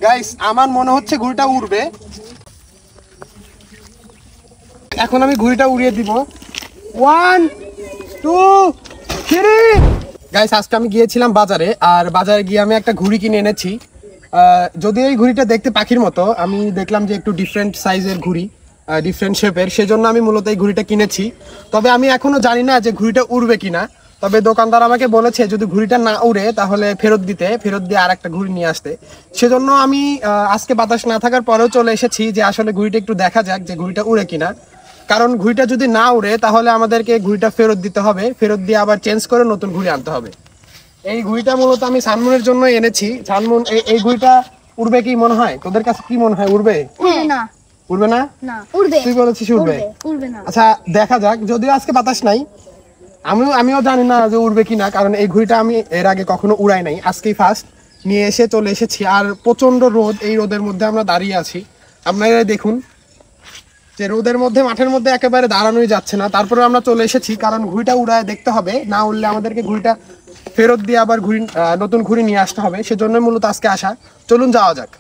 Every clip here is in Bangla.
গাইস আমার মনে হচ্ছে ঘুড়িটা উড়বে। এখন আমি ঘুড়িটা উড়িয়ে দিব। 1 2 3। গাইস আজকে আমি গিয়েছিলাম বাজারে, আর বাজারে গিয়ে আমি একটা ঘুড়ি কিনে এনেছি। যদিও এই ঘুড়িটা দেখতে পাখির মতো, আমি দেখলাম যে একটু ডিফারেন্ট সাইজের ঘুড়ি, ডিফারেন্ট শেপের, সেজন্য আমি মূলত এই ঘুড়িটা কিনেছি। তবে আমি এখনো জানি না যে ঘুড়িটা উড়বে কিনা। তবে দোকানদার আমাকে বলেছে যদি ঘুড়িটা না উড়ে তাহলে ফেরত দিয়ে আর একটা ঘুড়ি নিয়ে আসতে। সেজন্য আমি আজকে বাতাস না থাকার পরেও চলে এসেছি যে আসলে ঘুড়িটা একটু দেখা যাক যে ঘুড়িটা উড়ে কিনা। কারণ ঘুড়িটা যদি না উড়ে তাহলে আমাদেরকে ঘুড়িটা ফেরত দিতে হবে, ফেরত দিয়ে আবার চেঞ্জ করে নতুন ঘুড়ি আনতে হবে। এই ঘুড়িটা মূলত আমি সানমুনের জন্য এনেছি। সানমুন, এই ঘুড়িটা উড়বে কি মনে হয়? তোদের কাছে কি মনে হয়, উড়বে? না, উড়বে না? না উড়বে। তুই বলেছিস উড়বে? উড়বে না। আচ্ছা দেখা যাক, যদিও আজকে বাতাস নাই, আমিও জানি না যে উড়বে কিনা, কারণ এই ঘুড়িটা আমি এর আগে কখনো উড়াই নাই, আজকেই ফার্স্ট নিয়ে চলে এসেছি। আর প্রচন্ড রোদ, এই রোদের মধ্যে আমরা দাঁড়িয়ে আছি। আপনারা দেখুন যে রোদের মধ্যে মাঠের মধ্যে একেবারে দাঁড়ানোই যাচ্ছে না, তারপরে আমরা চলে এসেছি কারণ ঘুড়িটা উড়ায় দেখতে হবে। না উড়লে আমাদেরকে ঘুড়িটা ফেরত দিয়ে আবার নতুন ঘুড়ি নিয়ে আসতে হবে, সেজন্যই মূলত আজকে আসা। চলুন যাওয়া যাক।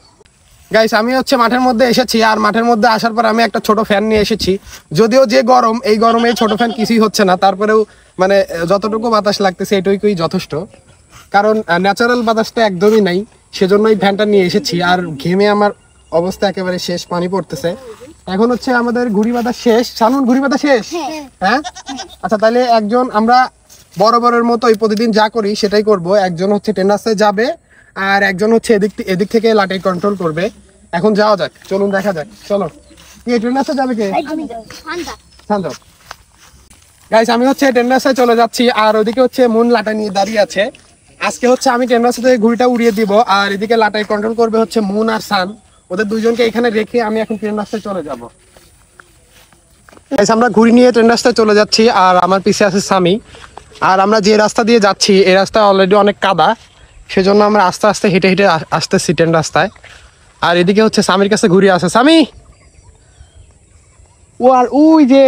গাইস আমি মাঠের মধ্যে এসেছি, আর মাঠের মধ্যে আসার পর আমি একটা ছোট ফ্যান নিয়ে এসেছি। যদিও যে গরম, এই গরমে ছোট ফ্যান কিছুই হচ্ছে না, তারপরেও মানে যতটুকু বাতাস লাগতেছে এটুকুই যথেষ্ট, কারণ ন্যাচারাল বাতাসটা একদমই নাই, সেজন্য এই ফ্যানটা নিয়ে এসেছি। আর ঘেমে আমার অবস্থা একেবারে শেষ, পানি পড়তেছে। এখন আমাদের ঘুড়ি বাঁধা শেষ। সালমান, ঘুড়ি বাঁধা শেষ? হ্যাঁ। আচ্ছা তাহলে আমরা বরাবরের মতোই প্রতিদিন যা করি সেটাই করব। একজন ট্রেন রাস্তায় যাবে, আর একজন এদিক থেকে লাঠি কন্ট্রোল করবে। এখন যাওয়া যাক, চলুন দেখা যাক। চলো, কি ট্রেন রাস্তায় যাবে কে? শান্ত। গাইস আমি ট্রেন রাস্তায় চলে যাচ্ছি, আর ওদিকে মুন লাটা নিয়ে দাঁড়িয়ে আছে। আজকে আমি ট্রেন রাস্তা থেকে ঘুড়িটা উড়িয়ে দিব, আর এদিকে লাটাই কন্ট্রোল করবে মুন আর সান। ওদের দুইজনকে এখানে রেখে আমি এখন ট্রেন রাস্তায় চলে যাব। গাইস আমরা ঘুড়ি নিয়ে ট্রেন রাস্তায় চলে যাচ্ছি, আর আমার পিছে আছে সামি। আর আমরা যে রাস্তা দিয়ে যাচ্ছি এই রাস্তা অলরেডি অনেক কাদা, সেজন্য আমরা আস্তে আস্তে হেঁটে হেঁটে আসতেছি ট্রেন রাস্তায়। আর এদিকে সামির কাছে ঘুড়ি আছে। সামি, ও আর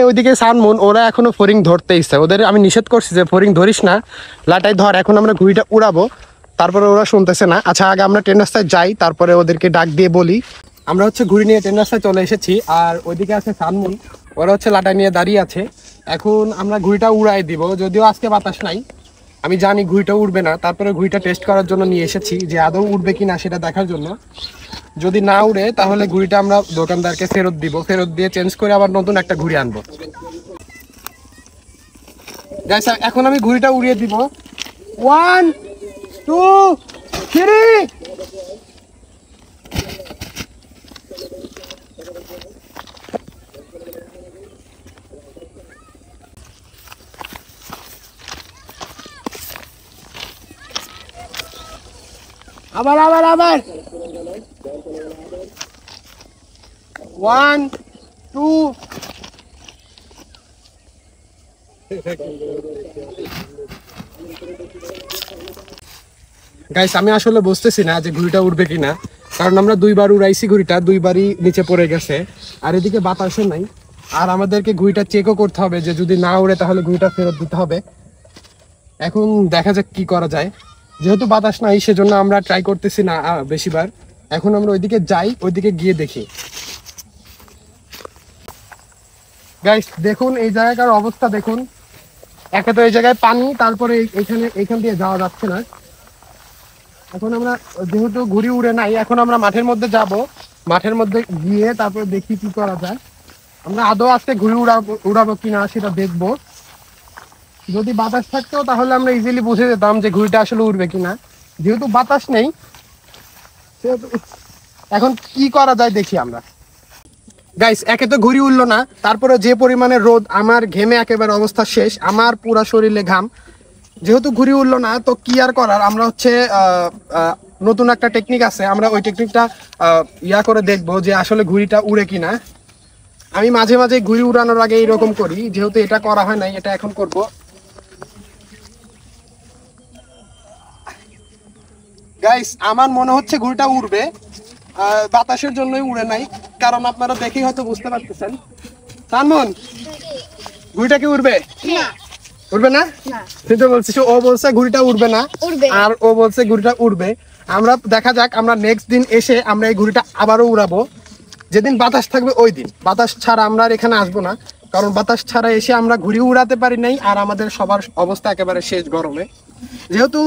ওইদিকে সানমুন, ওরা এখনো ফড়িং ধরতে ইচ্ছে। ওদের আমি নিষেধ করছি যে ফড়িং ধরিস না, লাটাই ধর। এখন আমরা ঘুড়িটা উড়াবো, তারপরে ওরা শুনতেছে না। আচ্ছা আগে আমরা ট্রেন রাস্তায় যাই, তারপরে ওদেরকে ডাক দিয়ে বলি। আমরা ঘুড়ি নিয়ে ট্রেন রাস্তায় চলে এসেছি, আর ওইদিকে আছে সানমুন, ওরা লাটা নিয়ে দাঁড়িয়ে আছে। এখন আমরা ঘুড়িটা উড়াই দিব, যদিও আজকে বাতাস নাই, আমি জানি ঘুড়িটা উড়বে না, তারপরে ঘুড়িটা টেস্ট করার জন্য নিয়ে এসেছি যে আদৌ উড়বে কিনা সেটা দেখার জন্য। যদি না উড়ে তাহলে ঘুড়িটা আমরা দোকানদারকে ফেরত দিব, ফেরত দিয়ে চেঞ্জ করে আবার নতুন একটা ঘুড়ি আনবো। গাইস এখন আমি ঘুড়িটা উড়িয়ে দিব। 1 2 3। আবার 1 2। গাইস আমি আসলে বুঝতেছি না যে ঘুড়িটা উড়বে কিনা, কারণ আমরা দুইবার উড়াইছি ঘুড়িটা, দুইবারই নিচে পড়ে গেছে। আর এদিকে বাতাসও নাই, আর আমাদেরকে ঘুড়িটা চেকও করতে হবে যে যদি না উড়ে তাহলে ঘুড়িটা ফেরত দিতে হবে। এখন দেখা যাক কি করা যায়। যেহেতু বাতাস নাই সেজন্য আমরা ট্রাই করতেছি না বেশিবার। এখন আমরা ওইদিকে যাই, ওইদিকে গিয়ে দেখি। গাইস দেখুন এই জায়গার অবস্থা দেখুন। একে তো এই জায়গায় পানি, তারপরে এইখান দিয়ে যাওয়া যাচ্ছে না। এখন আমরা যেহেতু ঘুড়ি উড়ে নাই, এখন আমরা মাঠের মধ্যে যাব। মাঠের মধ্যে গিয়ে তারপরে দেখি কি করা যায়। আমরা আদৌ আজকে ঘুড়ি উড়াবো কিনা সেটা দেখবো। যদি বাতাস থাকতো তাহলে আমরা ইজিলি বুঝে যেতাম যে ঘুড়িটা আসলে উড়বে কিনা। যেহেতু বাতাস নেই, এখন কি করা যায় দেখি আমরা। গাইস একে তো ঘুড়ি উড়লো না, তারপরে যে পরিমাণে রোদ, আমার ঘেমে একেবারে অবস্থা শেষ, আমার পুরা শরীরে ঘাম। যেহেতু ঘুড়ি উড়লো না তো কি আর করার, আমরা নতুন একটা টেকনিক আছে, আমরা ওই টেকনিকটা করে দেখবো যে আসলে ঘুড়িটা উড়ে কিনা। আমি মাঝে মাঝে ঘুড়ি উড়ানোর আগে এইরকম করি, যেহেতু এটা করা হয় নাই, এটা এখন করব। গাইস আমার মনে হচ্ছে ঘুড়িটা উড়বে, বাতাসের জন্যই উড়ে নাই, কারণ আপনারা দেখেই হয়তো বুঝতে পারতেছেন। সানমুন, ঘুড়িটা কি উড়বে? না, উড়বে না। তুই তো বলছিস, ও বলছে ঘুড়িটা উড়বে না, আর ও বলছে ঘুড়িটা উড়বে। আমরা দেখা যাক, আমরা নেক্সট দিন এসে আমরা এই ঘুড়িটা আবারও উড়াবো। যেদিন বাতাস থাকবে ওই দিন, বাতাস ছাড়া আমরা আর এখানে আসবো না, কারণ বাতাস ছাড়া এসে আমরা ঘুড়ি উড়াতে পারি নাই, আর আমাদের সবার অবস্থা একেবারে শেষ গরমে। যেহেতু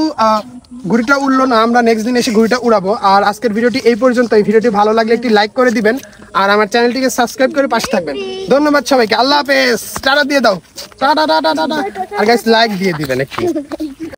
ঘুড়িটা উড়লো না, আমরা নেক্সট দিন এসে ঘুড়িটা উড়াবো। আর আজকের ভিডিওটি এই পর্যন্ত। এই ভিডিওটি ভালো লাগলে একটি লাইক করে দিবেন, আর আমার চ্যানেলটিকে সাবস্ক্রাইব করে পাশে থাকবেন। ধন্যবাদ সবাইকে, আল্লাহ হাফেজ। টাটা দিয়ে দাও, টাটা টাটা টাটা। আর গাইস লাইক দিয়ে দিবেন একটু।